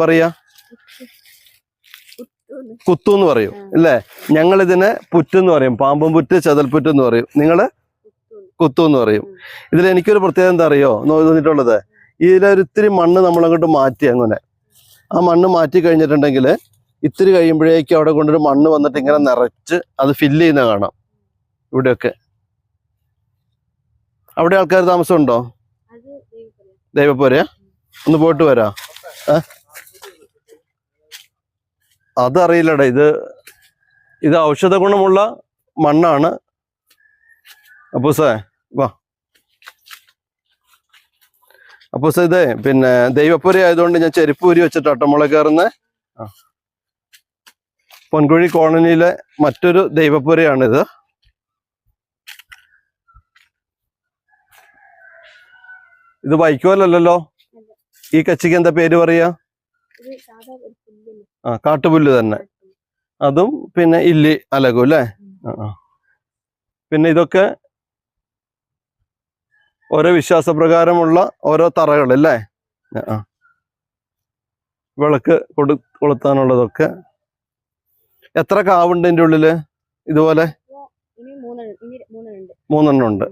പറയാ? കുത്തുന്ന് പറയും അല്ലേ? ഞങ്ങളിതിനെ പുറ്റെന്ന് പറയും. പാമ്പും പുറ്റ്, ചെതൽപുറ്റ് എന്ന് പറയും. നിങ്ങള് കുത്തുന്ന് പറയും. ഇതിൽ എനിക്കൊരു പ്രത്യേകത എന്താ അറിയോ തോന്നിയിട്ടുള്ളത്? ഇതിലൊരിത്തിരി മണ്ണ് നമ്മളങ്ങോട്ട് മാറ്റി. അങ്ങനെ ആ മണ്ണ് മാറ്റി കഴിഞ്ഞിട്ടുണ്ടെങ്കിൽ ഇത്തിരി കഴിയുമ്പോഴേക്കും അവിടെ കൊണ്ടൊരു മണ്ണ് വന്നിട്ട് ഇങ്ങനെ നിറച്ച് അത് ഫില്ല് ചെയ്യുന്ന കാണാം. ഇവിടെയൊക്കെ അവിടെ ആൾക്കാർ താമസമുണ്ടോ? ദൈവപ്പോരയാ? ഒന്ന് പോയിട്ട് വരാ. അതറിയില്ലടാ. ഇത് ഔഷധ ഗുണമുള്ള മണ്ണാണ്. അപ്പൂസേ വാ. അപ്പൂസേ ഇതേ പിന്നെ ദൈവപ്പുര ആയതുകൊണ്ട് ഞാൻ ചെരുപ്പ് ഊരി വെച്ചിട്ടാട്ടോ മുള കയറുന്നേ. പൊൻകുഴി കോളനിയിലെ മറ്റൊരു ദൈവപ്പുരയാണിത്. ഇത് വൈക്കോലല്ലോ. ഈ കച്ചിക്ക് എന്താ പേര് പറയാ? കാട്ടുപുല്ല് തന്നെ. അതും പിന്നെ ഇല്ലി അലകും അല്ലേ? പിന്നെ ഇതൊക്കെ ഓരോ വിശ്വാസപ്രകാരമുള്ള ഓരോ തറകൾ അല്ലേ? വിളക്ക് കൊളുത്താനുള്ളതൊക്കെ. എത്ര കാവുണ്ട് ഇതിൻ്റെ ഉള്ളില്? ഇതുപോലെ 3 ഉണ്ട്.